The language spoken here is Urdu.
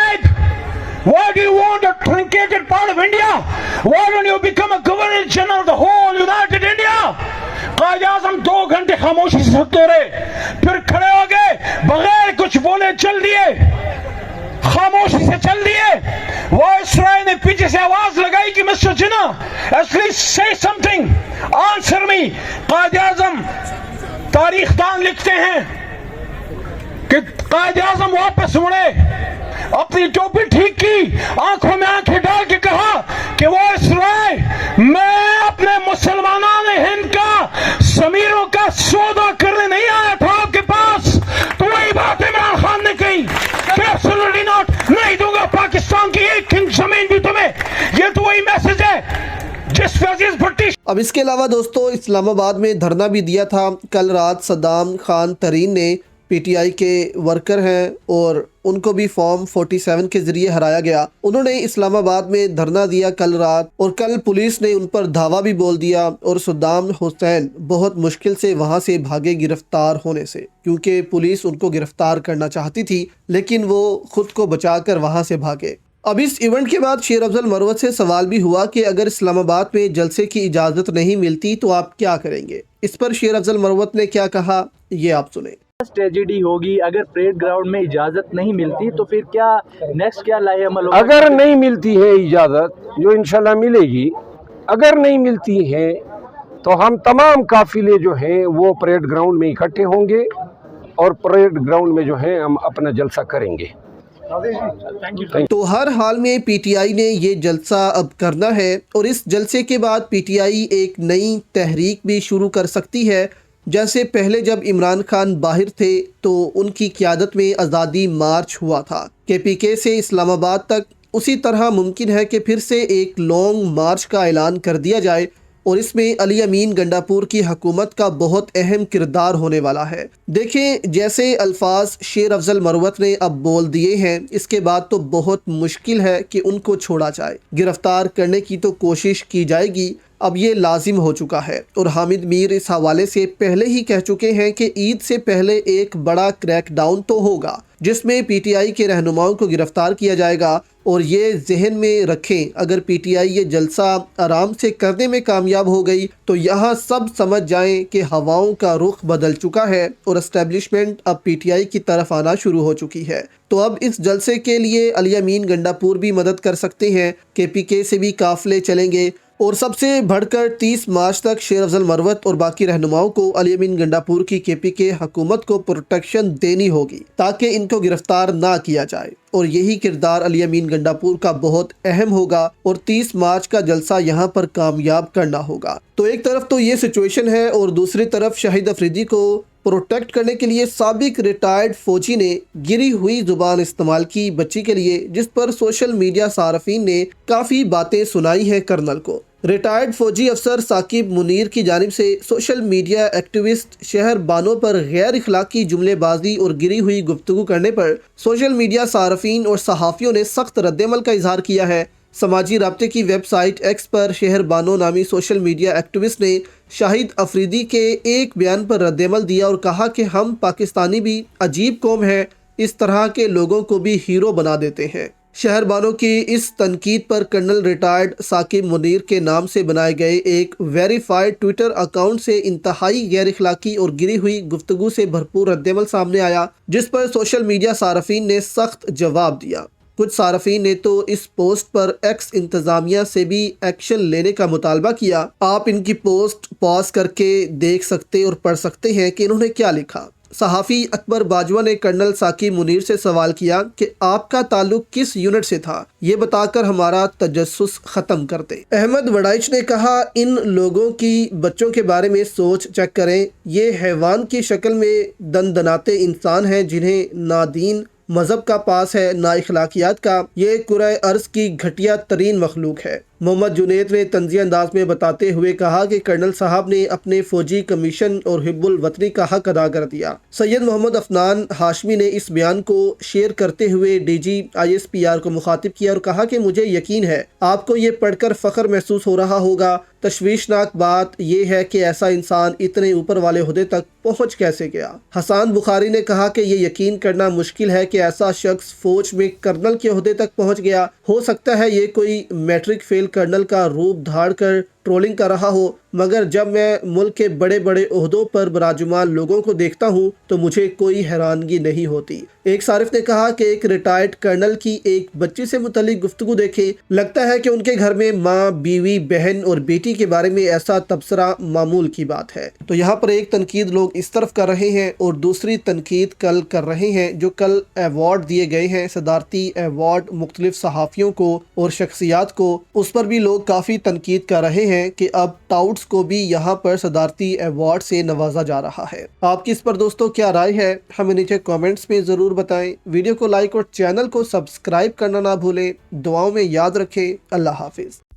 tribe? Why do you want a truncated part of India? Why don't you become a governor general of the whole United India? Quaid Azam 2 گھنٹے خاموشی سے سکتے رہے, پھر کھڑے ہو گئے, بغیر کچھ بولے چل دیے, خاموشی سے چل دیے. وائس رائے نے پیچھے سے آواز لگائی کہ مسٹر جنا at least say something, answer me. Quaid Azam تاریخ دان لکھتے ہیں کہ قائد اعظم واپس مڑے, اپنی ٹوپی ٹھیک کی, آنکھوں میں آنکھیں ڈال کے کہا کہ وائس رائے, میں اپنے مسلمانان ہند کا ضمیروں کا سودا کرنے نہیں آیا تھا آپ کے پاس. تو وہی بات عمران خان نے کہی کہ absolutely not, نہیں دوں گا پاکستان کی ایک انچ زمین بھی تمہیں. یہ تو وہی میسج ہے جس پہ عزیز بھٹی. اب اس کے علاوہ دوستو اسلام آباد میں دھرنا بھی دیا تھا. کل رات صدام خان ترین نے پی ٹی آئی کے ورکر ہیں اور ان کو بھی فارم 47 کے ذریعے ہرایا گیا. انہوں نے اسلام آباد میں دھرنا دیا کل رات, اور کل پولیس نے ان پر دھاوا بھی بول دیا, اور صدام حسین بہت مشکل سے وہاں سے بھاگے گرفتار ہونے سے, کیونکہ پولیس ان کو گرفتار کرنا چاہتی تھی لیکن وہ خود کو بچا کر وہاں سے بھاگے. اب اس ایونٹ کے بعد شیر افضل مروت سے سوال بھی ہوا کہ اگر اسلام آباد میں جلسے کی اجازت نہیں ملتی تو آپ کیا کریں گے. اس پر شیر افضل مروت نے کیا کہا, یہ آپ سنیں. ٹریجڈی ہوگی, اگر پریڈ گراؤنڈ میں اجازت نہیں ملتی تو پھر کیا نیکسٹ کیا لائے عمل ہوگا؟ اگر نہیں ملتی ہے اجازت, جو انشاءاللہ ملے گی, اگر نہیں ملتی ہے تو ہم تمام قافلے جو ہیں وہ پریڈ گراؤنڈ میں اکٹھے ہوں گے اور پریڈ گراؤنڈ میں جو ہیں ہم اپنا جلسہ کریں گے. تو ہر حال میں پی ٹی آئی نے یہ جلسہ اب کرنا ہے, اور اس جلسے کے بعد پی ٹی آئی ایک نئی تحریک بھی شروع کر سکتی ہے. جیسے پہلے جب عمران خان باہر تھے تو ان کی قیادت میں آزادی مارچ ہوا تھا کے پی کے سے اسلام آباد تک, اسی طرح ممکن ہے کہ پھر سے ایک لانگ مارچ کا اعلان کر دیا جائے, اور اس میں علی امین گنڈاپور کی حکومت کا بہت اہم کردار ہونے والا ہے. دیکھیں جیسے الفاظ شیر افضل مروت نے اب بول دیے ہیں, اس کے بعد تو بہت مشکل ہے کہ ان کو چھوڑا جائے. گرفتار کرنے کی تو کوشش کی جائے گی, اب یہ لازم ہو چکا ہے, اور حامد میر اس حوالے سے پہلے ہی کہہ چکے ہیں کہ عید سے پہلے ایک بڑا کریک ڈاؤن تو ہوگا جس میں پی ٹی آئی کے رہنماؤں کو گرفتار کیا جائے گا. اور یہ ذہن میں رکھیں, اگر پی ٹی آئی یہ جلسہ آرام سے کرنے میں کامیاب ہو گئی تو یہاں سب سمجھ جائیں کہ ہواؤں کا رخ بدل چکا ہے اور اسٹیبلشمنٹ اب پی ٹی آئی کی طرف آنا شروع ہو چکی ہے. تو اب اس جلسے کے لیے علی امین گنڈاپور بھی مدد کر سکتے ہیں, کے پی کے سے بھی قافلے چلیں گے, اور سب سے بڑھ کر 30 مارچ تک شیر افضل مروت اور باقی رہنماؤں کو علی امین گنڈاپور کی کے پی کے حکومت کو پروٹیکشن دینی ہوگی تاکہ ان کو گرفتار نہ کیا جائے. اور یہی کردار علی امین گنڈاپور کا بہت اہم ہوگا, اور 30 مارچ کا جلسہ یہاں پر کامیاب کرنا ہوگا. تو ایک طرف تو یہ سچویشن ہے, اور دوسری طرف شاہد افریدی کو پروٹیکٹ کرنے کے لیے سابق ریٹائرڈ فوجی نے گری ہوئی زبان استعمال کی بچی کے لیے, جس پر سوشل میڈیا صارفین نے کافی باتیں سنائی ہیں کرنل کو. ریٹائرڈ فوجی افسر ثاقب منیر کی جانب سے سوشل میڈیا ایکٹیوسٹ شہر بانو پر غیر اخلاقی جملے بازی اور گری ہوئی گفتگو کرنے پر سوشل میڈیا صارفین اور صحافیوں نے سخت رد عمل کا اظہار کیا ہے. سماجی رابطے کی ویب سائٹ ایکس پر شہر بانو نامی سوشل میڈیا ایکٹیوسٹ نے شاہد افریدی کے ایک بیان پر رد عمل دیا اور کہا کہ ہم پاکستانی بھی عجیب قوم ہیں, اس طرح کے لوگوں کو بھی ہیرو بنا دیتے ہیں. شہر بانو کی اس تنقید پر کرنل ریٹائرڈ ثاقب منیر کے نام سے بنائے گئے ایک ویریفائڈ ٹویٹر اکاؤنٹ سے انتہائی غیر اخلاقی اور گری ہوئی گفتگو سے بھرپور رد عمل سامنے آیا, جس پر سوشل میڈیا صارفین نے سخت جواب دیا. کچھ صارفین نے تو اس پوسٹ پر ایکس انتظامیہ سے بھی ایکشن لینے کا مطالبہ کیا. آپ ان کی پوسٹ پاز کر کے دیکھ سکتے اور پڑھ سکتے ہیں کہ انہوں نے کیا لکھا. صحافی اکبر باجوہ نے کرنل ثاقب منیر سے سوال کیا کہ آپ کا تعلق کس یونٹ سے تھا, یہ بتا کر ہمارا تجسس ختم کرتے. احمد وڈائچ نے کہا ان لوگوں کی بچوں کے بارے میں سوچ چیک کریں, یہ حیوان کی شکل میں دندناتے انسان ہیں جنہیں نہ دین مذہب کا پاس ہے نہ اخلاقیات کا, یہ کرۂ ارض کی گھٹیا ترین مخلوق ہے. محمد جنید نے طنزیہ انداز میں بتاتے ہوئے کہا کہ کرنل صاحب نے اپنے فوجی کمیشن اور حب الوطنی کا حق ادا کر دیا۔ سید محمد عفنان ہاشمی نے اس بیان کو شیئر کرتے ہوئے DG/ISPR کو مخاطب کیا اور کہا کہ مجھے یقین ہے آپ کو یہ پڑھ کر فخر محسوس ہو رہا ہوگا۔ تشویشناک بات یہ ہے کہ ایسا انسان اتنے اوپر والے عہدے تک پہنچ کیسے گیا۔ حسان بخاری نے کہا کہ یہ یقین کرنا مشکل ہے کہ ایسا شخص فوج میں کرنل کے عہدے تک پہنچ گیا۔ ہو سکتا ہے یہ کوئی میٹرک فیل کرنل کا روپ دھاڑ کر ٹرولنگ کر رہا ہو، مگر جب میں ملک کے بڑے بڑے عہدوں پر براجمان لوگوں کو دیکھتا ہوں تو مجھے کوئی حیرانگی نہیں ہوتی۔ ایک صارف نے کہا کہ ایک ریٹائرڈ کرنل کی ایک بچی سے متعلق گفتگو دیکھیں، لگتا ہے کہ ان کے گھر میں ماں، بیوی، بہن اور بیٹی کے بارے میں ایسا تبصرہ معمول کی بات ہے۔ تو یہاں پر ایک تنقید لوگ اس طرف کر رہے ہیں اور دوسری تنقید کل کر رہے ہیں۔ جو کل ایوارڈ دیے گئے ہیں، صدارتی ایوارڈ مختلف صحافیوں کو اور شخصیات کو، اس پر بھی لوگ کافی تنقید کر رہے ہیں کہ اب ٹاؤٹس کو بھی یہاں پر صدارتی ایوارڈ سے نوازا جا رہا ہے۔ آپ کی اس پر دوستوں کیا رائے ہے، ہمیں نیچے کامنٹس میں ضرور بتائیں۔ ویڈیو کو لائک اور چینل کو سبسکرائب کرنا نہ بھولیں۔ دعاؤں میں یاد رکھیں۔ اللہ حافظ۔